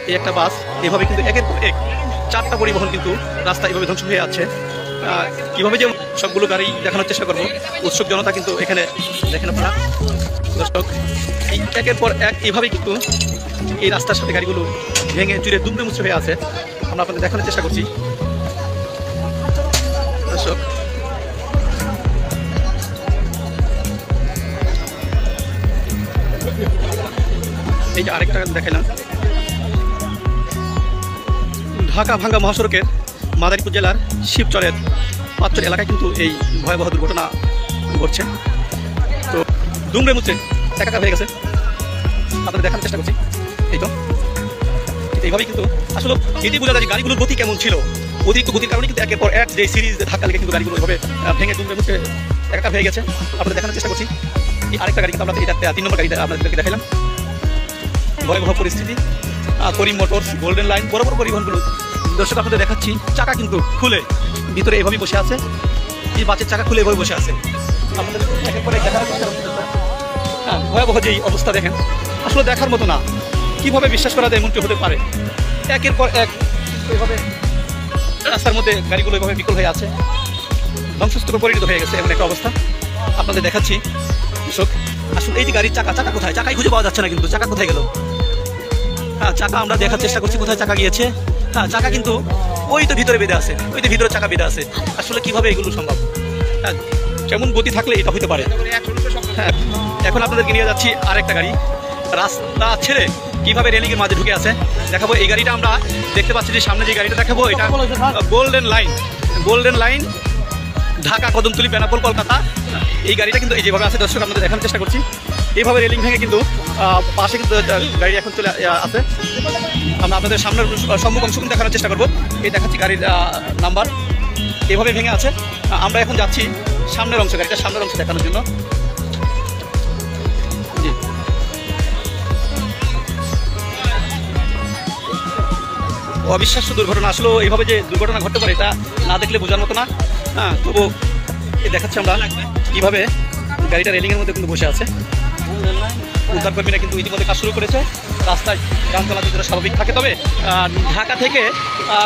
এই একটা বাস এভাবে কিন্তু একের পর এক 4টা পরিবহন কিন্তু রাস্তা এভাবে ধ্বংস হয়ে আছে। কীভাবে যে সবগুলো গাড়ি দেখানোর চেষ্টা করবো, উৎসুক জনতা কিন্তু এখানে দেখেন আপনারা দর্শক, এই একের পর এক এভাবেই কিন্তু এই রাস্তার সাথে গাড়িগুলো ভেঙে চুরে দুমড়ে মুচড়ে হয়ে আছে। আমরা আপনাদের দেখানোর চেষ্টা করছি দর্শক। এই যে আরেকটা দেখালাম, ঢাকা ভাঙ্গা মহাসড়কের মাদারীপুর জেলার শিবচরের পাঁচচর এলাকায় কিন্তু এই ভয়াবহ দুর্ঘটনা ঘটছে। তো দুমড়ে মুচড়ে একাকার হয়ে গেছে, আপনাদের দেখানোর চেষ্টা করছি। এই তো এইভাবেই কিন্তু আসলে এটি বোঝা যায় যে গাড়িগুলোর গতি কেমন ছিল। অতিরিক্ত গতির কারণে কিন্তু একের পর এক যে সিরিজ ধাক্কা লেগে কিন্তু গাড়িগুলো এভাবে ভেঙে দুমড়ে মুচড়ে একাকার হয়ে গেছে। আপনাদের দেখানোর চেষ্টা করছি। এই আরেকটা গাড়ি কিন্তু আমরা এটা 3 নম্বর গাড়িটা আপনাদেরকে দেখালাম। ভয়াবহ পরিস্থিতি, করিম মোটরস, গোল্ডেন লাইন, বড় বড় পরিবহনগুলো দর্শক আপনাদের দেখাচ্ছি। চাকা কিন্তু খুলে ভিতরে এভাবেই বসে আছে, এই বাসের চাকা খুলে এভাবে বসে আছে। আপনাদের একের পর এক দেখার চেষ্টা করছি। ভয়াবহ যে অবস্থা দেখেন, আসলে দেখার মতো না। কীভাবে বিশ্বাস করা যায় এমনটি হতে পারে? একের পর এক এইভাবে রাস্তার মধ্যে গাড়িগুলো এভাবে বিকল হয়ে আছে, ধ্বংসস্তূপে পরিণত হয়ে গেছে এমন একটা অবস্থা আপনাদের দেখাচ্ছি দর্শক। আসলে এই যে গাড়ির চাকা কোথায়? চাকাই খুঁজে পাওয়া যাচ্ছে না, কিন্তু চাকা কোথায় গেল? চাকা আমরা দেখার চেষ্টা করছি কোথায় চাকা গিয়েছে। চাকা কিন্তু ওই তো ভিতরে বেঁধে আছে, ওই তো ভিতরে চাকা বেঁধে আছে। আসলে কিভাবে এগুলো সম্ভব? কেমন গতি থাকলে এটা হতে পারে? এখন আপনাদেরকে নিয়ে যাচ্ছি আরেকটা গাড়ি রাস্তা ছেড়ে কিভাবে রেলিংয়ের মাঝে ঢুকে আছে দেখাবো। এই গাড়িটা আমরা দেখতে পাচ্ছি যে সামনে যে গাড়িটা দেখাবো, এটা গোল্ডেন লাইন ঢাকা কদমতলী বেনাপোল কলকাতা। এই গাড়িটা কিন্তু এই যেভাবে আছে দর্শক আপনাদের দেখানোর চেষ্টা করছি। এইভাবে রেলিং ভেঙে কিন্তু পাশে কিন্তু গাড়ি এখন চলে আছে। আমরা আপনাদের সামনের সম্মুখ অংশ কিন্তু দেখানোর চেষ্টা করবো। এই দেখাচ্ছি গাড়ির নাম্বার এভাবে ভেঙে আছে। আমরা এখন যাচ্ছি সামনের অংশ, গাড়িটার সামনের অংশ দেখানোর জন্য। জি, অবিশ্বাস্য দুর্ঘটনা। আসলে এইভাবে যে দুর্ঘটনা ঘটতে পারে এটা না দেখলে বোঝার মতো না। তবু এই দেখাচ্ছি আমরা কীভাবে গাড়িটা রেলিংয়ের মধ্যে কিন্তু বসে আছে। উদ্ধারকর্মীরা কিন্তু ইতিমধ্যে কাজ শুরু করেছে। রাস্তায় যান চলাচল স্বাভাবিক থাকে, তবে ঢাকা থেকে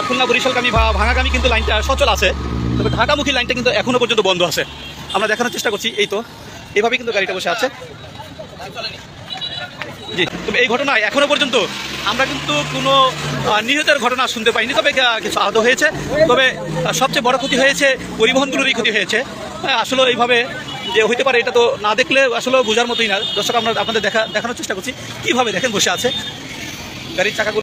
খুলনা বরিশালগামী বা ভাঙাগামী কিন্তু লাইনটা সচল আছে, তবে ঢাকামুখী লাইনটা কিন্তু এখনও পর্যন্ত বন্ধ আছে। আমরা দেখানোর চেষ্টা করছি। এই তো এইভাবেই কিন্তু গাড়িটা বসে আছে। জি, তবে এই ঘটনায় এখনও পর্যন্ত আমরা কিন্তু কোনো নিহতের ঘটনা শুনতে পাইনি, তবে কিছু আহত হয়েছে। তবে সবচেয়ে বড় ক্ষতি হয়েছে পরিবহনগুলোরই ক্ষতি হয়েছে। আসলে এইভাবে যে হইতে পারে এটা তো না দেখলে আসলে বোঝার মতোই না দর্শক। আমরা আপনাদের দেখানোর চেষ্টা করছি কীভাবে দেখেন বসে আছে গাড়ির চাকাগুলো।